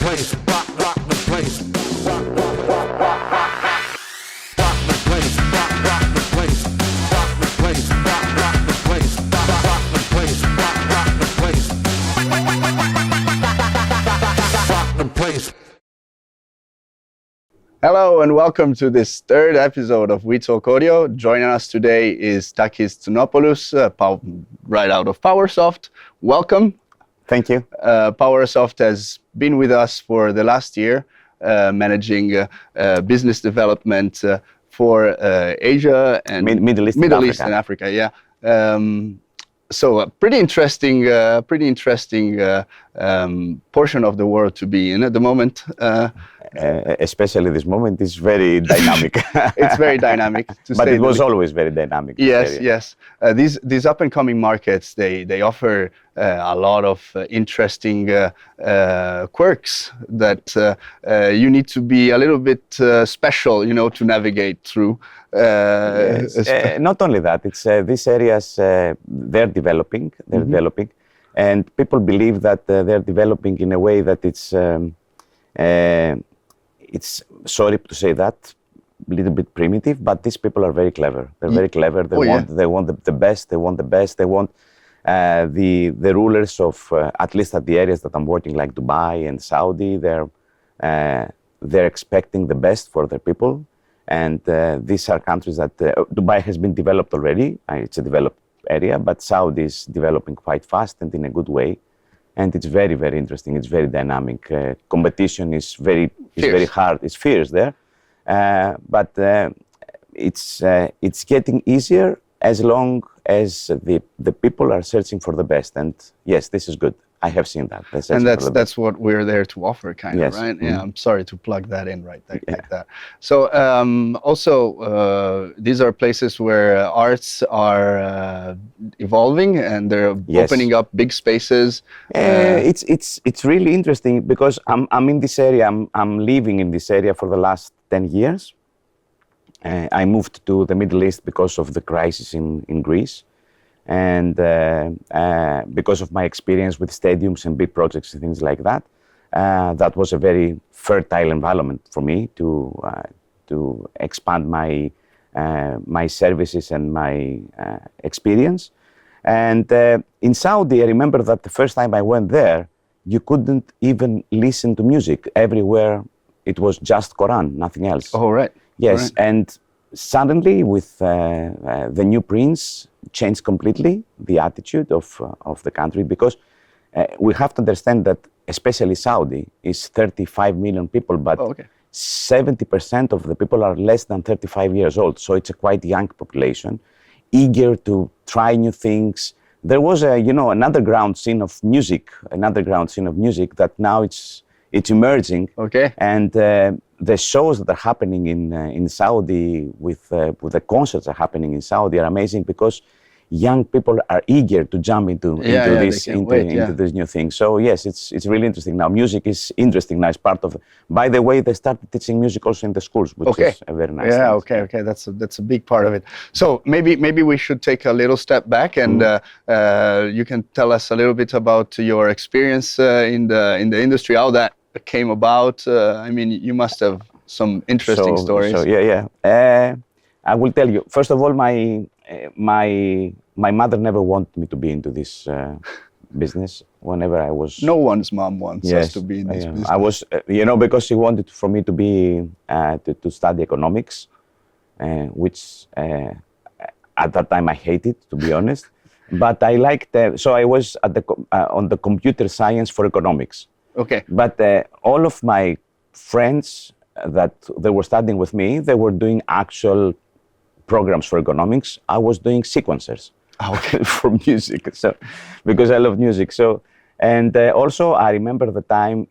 place, rock the place, rock the place, rock the place, rock the place, rock the place, rock the place, rock the place, rock the place. Hello and welcome to this third episode of We Talk Audio. Joining us today is Takis Tsonopoulos, right out of Powersoft. Welcome. Thank you. Powersoft has been with us for the last year, managing business development for Asia and Middle East and Africa. Yeah. So a pretty interesting portion of the world to be in at the moment. Especially this moment is very dynamic. It's very dynamic. But it was always very dynamic. Yes. These up and coming markets, they offer a lot of interesting quirks that you need to be a little bit special, to navigate through. Not only that, it's these areas they're developing, and people believe that they're developing in a way that it's sorry to say that, a little bit primitive, but these people are very clever. They're very clever. They want the best. They want the best. They want the rulers of at least at the areas that I'm working, like Dubai and Saudi. They're expecting the best for their people, and these are countries that Dubai has been developed already. It's a developed area, but Saudi is developing quite fast and in a good way. And it's very, very interesting. It's very dynamic. Competition is very hard. It's fierce there, but it's getting easier as long as the people are searching for the best. And yes, this is good. I have seen that. And that's what we're there to offer, kind of, Yes. right? Yeah. I'm sorry to plug that in, right? Like that. So also these are places where arts are evolving and they're opening up big spaces. It's really interesting because I'm in this area. I'm living in this area for the last 10 years. I moved to the Middle East because of the crisis in Greece. And because of my experience with stadiums and big projects and things like that, that was a very fertile environment for me to expand my services and my experience. And in Saudi, I remember that the first time I went there, you couldn't even listen to music. Everywhere it was just Quran, nothing else. Oh, right. Yes, right. And suddenly with the new prince, changed completely the attitude of the country, because we have to understand that especially Saudi is 35 million people, but 70% of the people are less than 35 years old. So it's a quite young population, eager to try new things. There was an underground scene of music that now it's emerging. Okay. And the shows that are happening in Saudi with the concerts that are happening in Saudi are amazing because young people are eager to jump into this new thing. So yes, it's really interesting now. Music is interesting now. It's part of. By the way, they started teaching music also in the schools, which is a very nice. Yeah. thing. Okay. That's a big part of it. So maybe we should take a little step back and you can tell us a little bit about your experience in the industry, how that came about. I mean, you must have some interesting stories. I will tell you. First of all, my mother never wanted me to be into this business. Whenever I was, no one's mom wants us to be in this business. I was, because she wanted for me to be to study economics, which at that time I hated, to be honest. But I liked. So I was at on the computer science for economics. Okay. But all of my friends that they were studying with me, they were doing actual programs for economics. I was doing sequencers for music, so because I love music. So, and also I remember the time.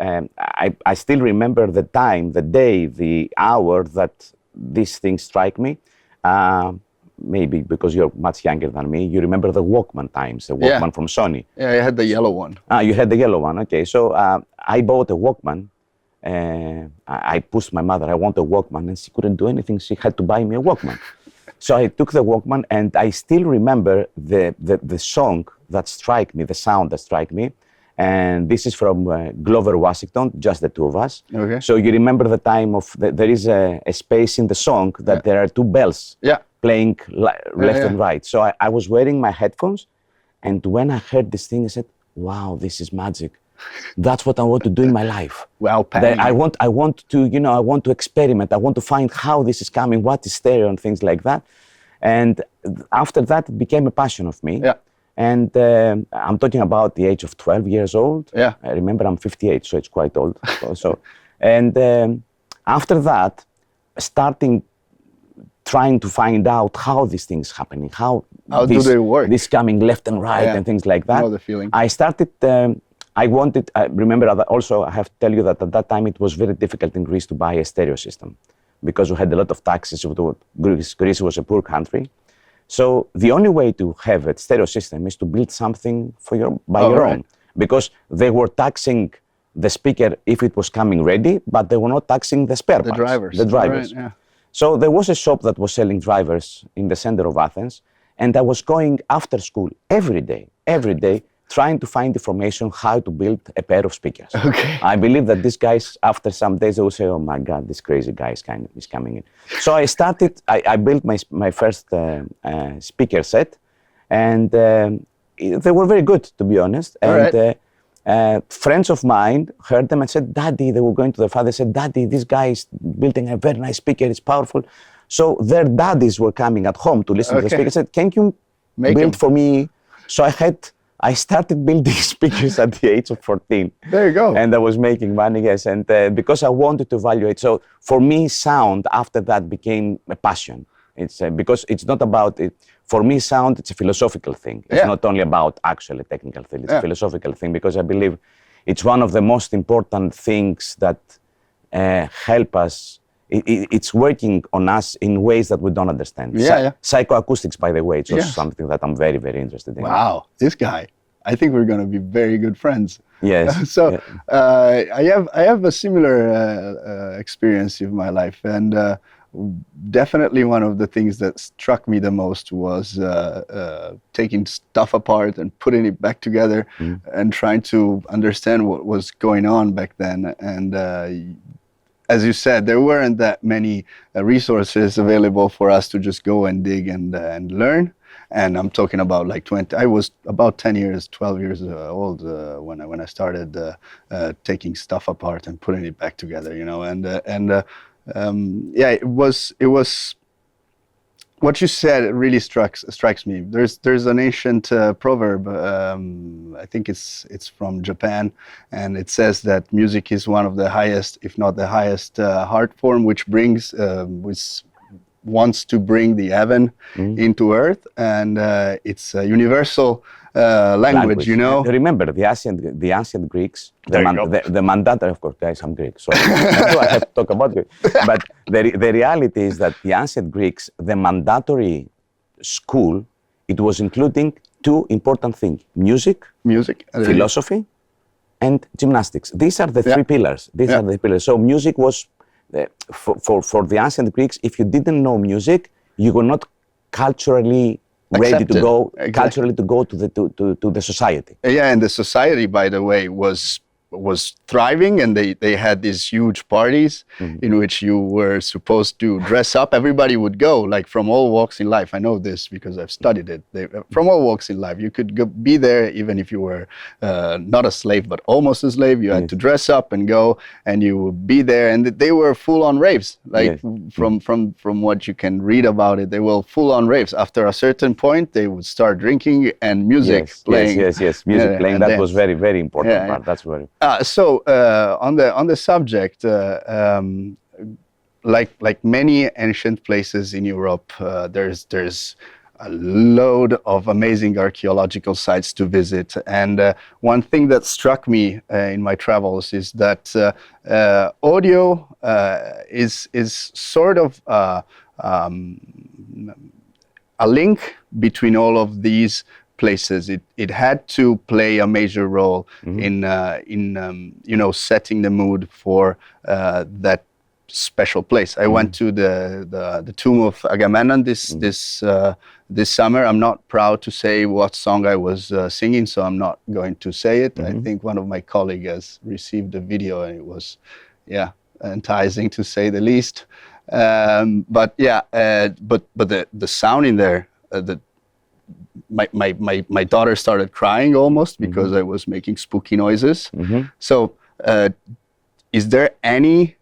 I still remember the time, the day, the hour that these things strike me. Maybe because you're much younger than me, you remember the Walkman times, the Walkman from Sony. Yeah, I had the yellow one. You had the yellow one, okay. So I bought a Walkman. I pushed my mother, I want a Walkman, and she couldn't do anything. She had to buy me a Walkman. So I took the Walkman, and I still remember the song that struck me, the sound that struck me. And this is from Glover, Washington, just the two of us. Okay. So you remember the time of, there is a space in the song that there are two bells Yeah. playing left and yeah. right. So I was wearing my headphones, and when I heard this thing, I said, wow, this is magic. That's what I want to do in my life. Wow, That Patty. I want to, you know, I want to experiment. I want to find how this is coming, what is stereo and things like that. And after that, it became a passion of me. Yeah. And I'm talking about the age of 12 years old. Yeah. I remember I'm 58, so it's quite old. And after that, trying to find out how these things happening, how do they work? This coming left and right Yeah. and things like that. I know the feeling. I started. I remember that also. I have to tell you that at that time it was very difficult in Greece to buy a stereo system because we had a lot of taxes. Greece was a poor country. So the only way to have a stereo system is to build something by your own, because they were taxing the speaker if it was coming ready, but they were not taxing the spare parts, drivers. the drivers. Right, yeah. So there was a shop that was selling drivers in the center of Athens, and I was going after school every day, trying to find information how to build a pair of speakers. Okay. I believe that these guys, after some days, they will say, "Oh my God, this crazy guy is coming in." So I started. I built my first speaker set, and they were very good, to be honest. And friends of mine heard them and said, "Daddy," they were going to their father. Said, "Daddy, this guy is building a very nice speaker. It's powerful." So their daddies were coming at home to listen to the speaker. Said, "Can you build for me?" So I started building speakers at the age of 14. There you go. And I was making money, yes. And because I wanted to evaluate. So for me, sound after that became a passion. It's because it's not about it. For me, sound, it's a philosophical thing. It's not only about actually technical thing. It's a philosophical thing, because I believe it's one of the most important things that help us. It's working on us in ways that we don't understand. Psychoacoustics, by the way, it's also something that I'm very, very interested in. Wow, this guy. I think we're going to be very good friends. Yes. So I have a similar experience in my life, and definitely one of the things that struck me the most was taking stuff apart and putting it back together and trying to understand what was going on back then. And as you said, there weren't that many resources available for us to just go and dig and learn. And I'm talking about like 20. I was about 12 years old when I started taking stuff apart and putting it back together. You know, it was what you said really strikes me. There's an ancient proverb. I think it's from Japan, and it says that music is one of the highest, if not the highest, art form, which wants to bring the heaven into earth, and it's a universal language. You know. Remember the ancient Greeks, the mandatory, of course, guys, I'm Greek, so I have to talk about it. But the reality is that the ancient Greeks, the mandatory school, it was including two important things: music, philosophy, and gymnastics. These are the three pillars. These are the pillars. So music was for the ancient Greeks. If you didn't know music, you were not culturally ready to go culturally to go to the society. Yeah, and the society, by the way, was thriving, and they had these huge parties in which you were supposed to dress up. Everybody would go, like from all walks in life. I know this because I've studied it. From all walks in life, you could be there even if you were not a slave, but almost a slave. You had to dress up and go, and you would be there. And they were full-on raves. Like from what you can read about it, they were full-on raves. After a certain point, they would start drinking and music playing. Yes, music playing. That was very, very important part. That's very. So on the subject, like many ancient places in Europe, there's a load of amazing archaeological sites to visit. And one thing that struck me in my travels is that audio is sort of a link between all of these places. It had to play a major role in setting the mood for that special place. I went to the tomb of Agamemnon this summer. I'm not proud to say what song I was singing, so I'm not going to say it. I think one of my colleagues has received the video, and it was, enticing to say the least. But the sound in there, my daughter started crying almost because I was making spooky noises. So, is there any?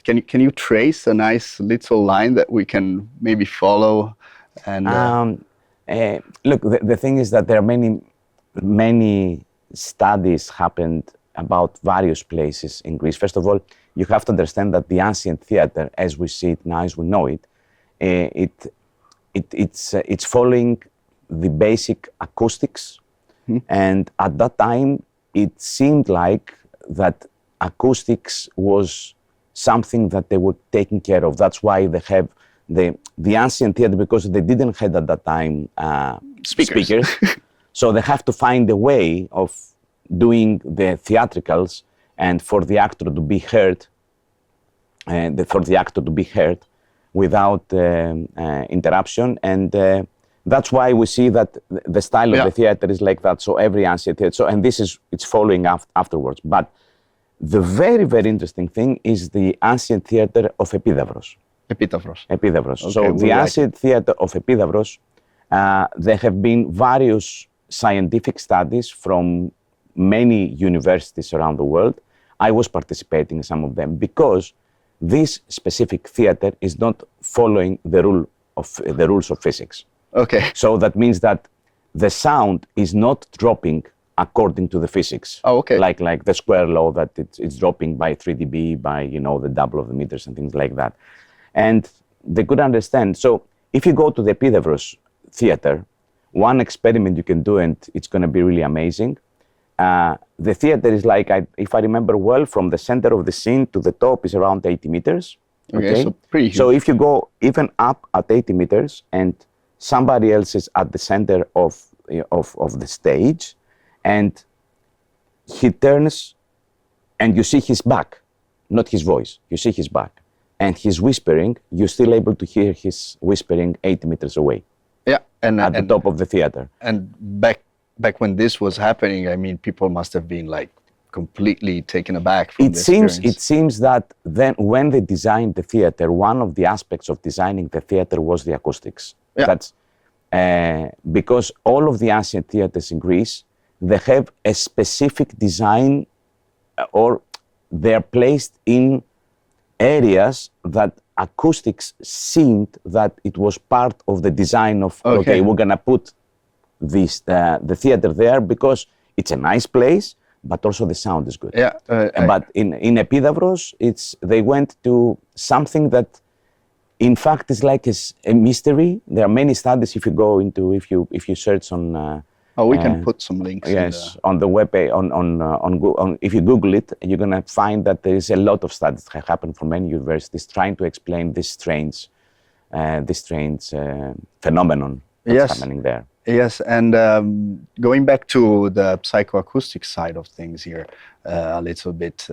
Can you trace a nice little line that we can maybe follow? And look, the thing is that there are many studies happened about various places in Greece. First of all, you have to understand that the ancient theater, as we see it now, as we know it, it's following the basic acoustics, and at that time it seemed like that acoustics was something that they were taking care of. That's why they have the ancient theater, because they didn't have at that time speakers. So they have to find a way of doing the theatricals and for the actor to be heard, without interruption. And that's why we see that the style of the theater is like that. So every ancient theater, and it's following afterwards. But the very, very interesting thing is the ancient theater of Epidavros. Okay, So the ancient theater of Epidavros, there have been various scientific studies from many universities around the world. I was participating in some of them because this specific theater is not following the rules of physics. Okay. So that means that the sound is not dropping according to the physics. Oh, okay. Like the square law, that it's dropping by 3 dB, by the double of the meters and things like that. And they could understand. So if you go to the Epidavros theater, one experiment you can do, and it's going to be really amazing. The theater is like, if I remember well, from the center of the scene to the top is around 80 meters. Okay, so pretty huge. So if you go even up at 80 meters and somebody else is at the center of the stage, and he turns and you see his back, not his voice, you see his back, and he's whispering, you're still able to hear his whispering 80 meters away. Yeah, and at the top of the theater. And back when this was happening, I mean, people must have been like completely taken aback from this experience. It seems that then when they designed the theater, one of the aspects of designing the theater was the acoustics. Yeah. That's because all of the ancient theaters in Greece, they have a specific design, or they're placed in areas that acoustics seemed that it was part of the design of, okay we're gonna put the theater there because it's a nice place, but also the sound is good. Yeah. But in Epidavros, they went to something that, in fact, is like a mystery. There are many studies. If you search on. We can put some links. Yes, on the web page, if you Google it, you're gonna find that there is a lot of studies that have happened from many universities trying to explain this strange phenomenon that's happening there. Yes, and going back to the psychoacoustic side of things here a little bit,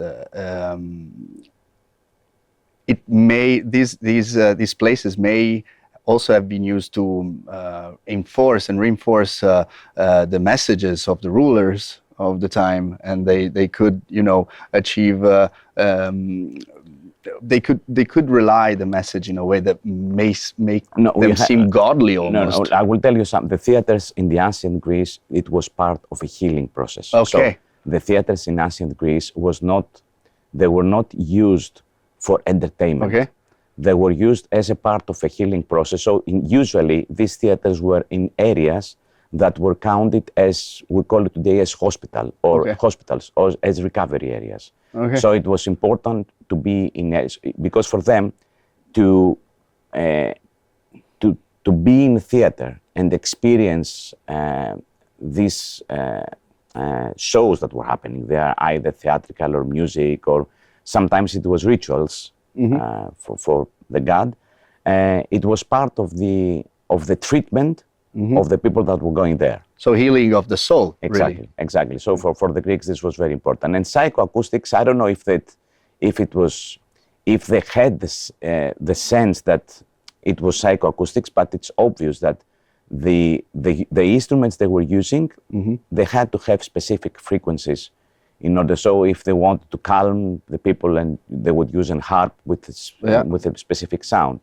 these places may also have been used to enforce and reinforce the messages of the rulers of the time, and they could achieve. They could rely the message in a way that may make them seem godly almost. No, I will tell you something. The theaters in the ancient Greece, it was part of a healing process. Okay. So the theaters in ancient Greece they were not used for entertainment. Okay. They were used as a part of a healing process. So usually these theaters were in areas that were counted as, we call it today, as hospitals or as recovery areas. Okay. So it was important to be in, because for them to be in theater and experience these shows that were happening there, either theatrical or music, or sometimes it was rituals for the god. It was part of the treatment of the people that were going there. So healing of the soul, really. Exactly. So for the Greeks, this was very important. And psychoacoustics, I don't know if if they had this, the sense that it was psychoacoustics, but it's obvious that the instruments they were using, they had to have specific frequencies in order. So if they wanted to calm the people, and they would use a harp with a specific sound.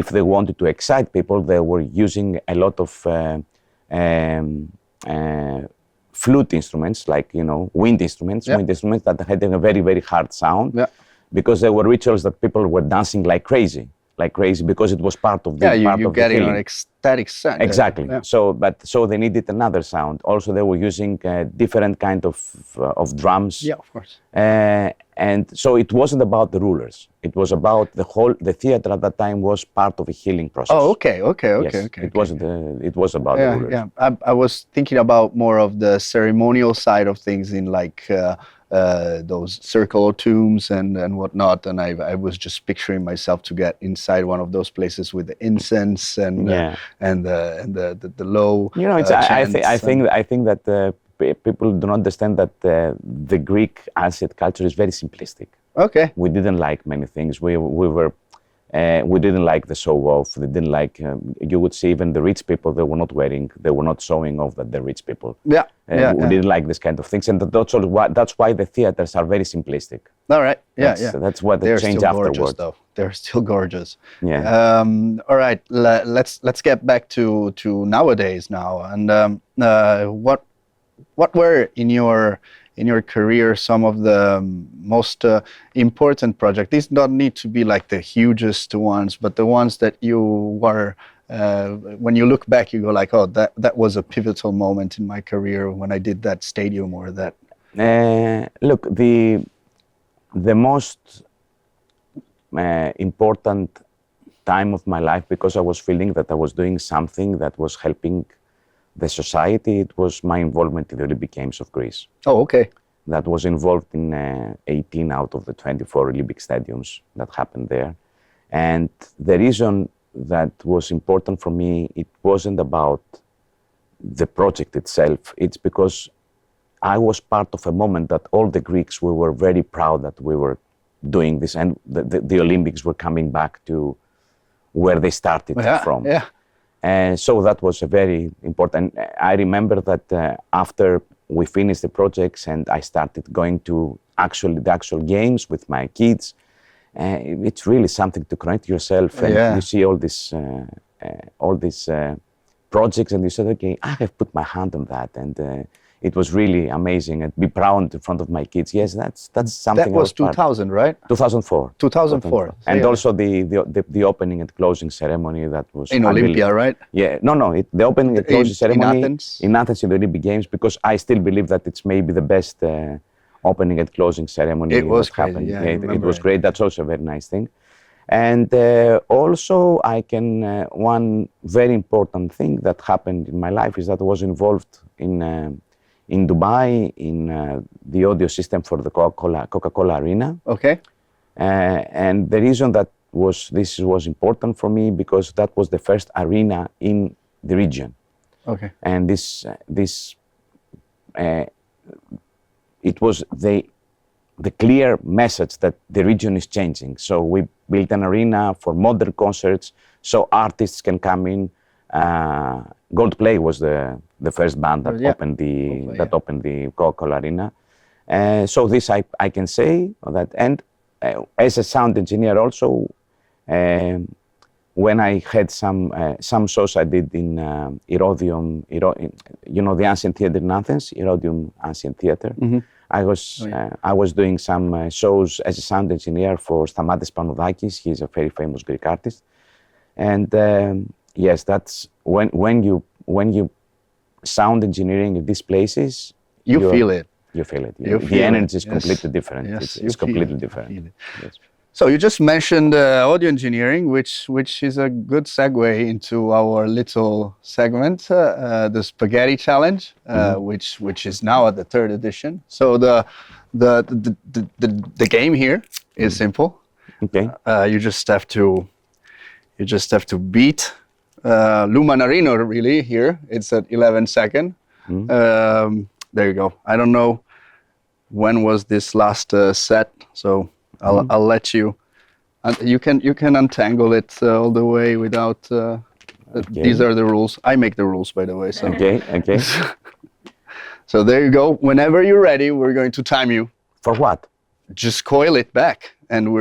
If they wanted to excite people, they were using a lot of flute instruments, like wind instruments that had a very, very hard sound, because there were rituals that people were dancing like crazy, because it was part of the you're getting an ecstatic sound. Exactly. So they needed another sound. Also, they were using different kind of drums. Yeah, of course. And so it wasn't about the rulers. It was about the theater at that time was part of a healing process. Oh, okay. Yes, it wasn't. It was about the rulers. Yeah. I was thinking about more of the ceremonial side of things in those circular tombs and whatnot, and I was just picturing myself to get inside one of those places with the incense and the low. I think that people don't understand that the Greek ancient culture is very simplistic. Okay. We didn't like many things. We didn't like the show off. They didn't like. You would see even the rich people. They were not showing off that they're rich people. We didn't like this kind of things, and that's why the theaters are very simplistic. All right. That's what they changed afterwards. Though. They're still gorgeous. Yeah. All right. Let's get back to nowadays now. And what were in your career some of the most important projects? These don't need to be like the hugest ones, but the ones that you were, when you look back, you go like, oh, that was a pivotal moment in my career when I did that stadium or that. Look, the most important time of my life, because I was feeling that I was doing something that was helping the society, it was my involvement in the Olympic Games of Greece. Oh, okay. That was involved in 18 out of the 24 Olympic stadiums that happened there. And the reason that was important for me, it wasn't about the project itself. It's because I was part of a moment that all the Greeks, we were very proud that we were doing this, and the Olympics were coming back to where they started from. Yeah. And so that was a very important. I remember that after we finished the projects and I started going to the actual games with my kids, it's really something to connect yourself, and you see all these projects, and you said, okay, I have put my hand on that, and it was really amazing, and be proud in front of my kids. Yes, that's something. That was 2000, right? 2004. 2004. And also the opening and closing ceremony that was in Olympia, right? Yeah, no, the opening and closing ceremony in Athens in the Olympic Games, because I still believe that it's maybe the best opening and closing ceremony that happened. Yeah, it was great. That's also a very nice thing. And also, one very important thing that happened in my life is that I was involved in Dubai, in the audio system for the Coca-Cola Arena. Okay. And the reason that this was important for me, because that was the first arena in the region. Okay. And it was the clear message that the region is changing. So we built an arena for modern concerts, so artists can come in. Goldplay was the first band that opened the Coca-Cola Arena. So this I can say that, and as a sound engineer also, when I had some shows I did in Herodium, the ancient theater in Athens, Herodium Ancient Theater. Mm-hmm. I was doing some shows as a sound engineer for Stamatis Panoudakis. He's a very famous Greek artist, and yes, that's when you sound engineering in these places, you feel it. You feel it. The energy is completely different. Yes, it's completely different. Yes. So you just mentioned audio engineering, which is a good segue into our little segment, the Spaghetti Challenge, which is now at the 3rd edition. So the game here is simple. Okay. You just have to beat Lou Manarino, really. Here it's at 11 seconds. There you go. I don't know when was this last set, so I'll let you You can untangle it all the way without. These are the rules. I make the rules, by the way. So. Okay, okay. So there you go. Whenever you're ready, we're going to time you. For what? Just coil it back, and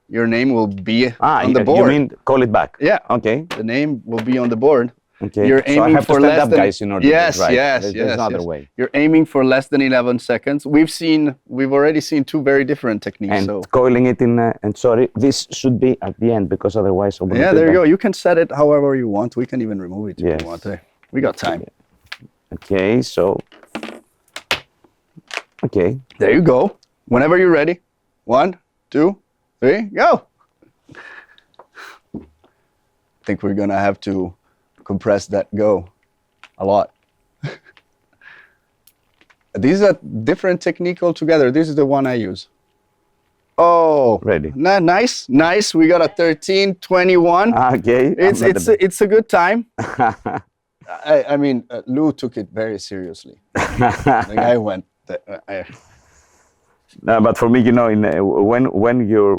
your name will be on the board. You mean call it back? Yeah. Okay. The name will be on the board. Okay. You're So I aiming have to for stand less up, than guys, in order yes, to right? yes, There's yes. no other yes. way. You're aiming for less than 11 seconds. We've already seen two very different techniques. And So coiling it in. And sorry, this should be at the end because otherwise. yeah, there you go. You can set it however you want. We can even remove it if Yes. you want. We got time. Okay, so. Okay. There you go. Whenever you're ready. 1, 2, 3, go. I think we're gonna have to compress that go a lot. These are different technique altogether. This is the one I use. Oh, Ready. Nice, nice. We got a 13:21. Okay. It's a good time. I mean, Lou took it very seriously. The guy went. No, but for me, you know, when you're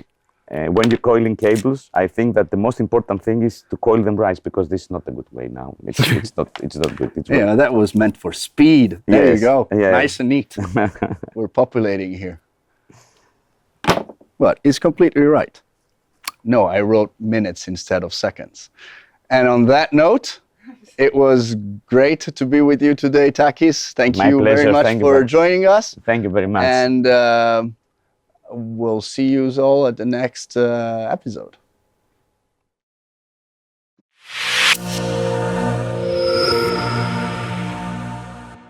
coiling cables, I think that the most important thing is to coil them right because this is not a good way now. It's not good. Yeah, that was meant for speed. There you Yes. go. Yeah. Nice and neat. We're populating here. But it's completely right. No, I wrote minutes instead of seconds. And on that note, it was great to be with you today, Takis. Thank My you very pleasure. much Thank you for very- joining us. Thank you very much. And we'll see you all at the next episode.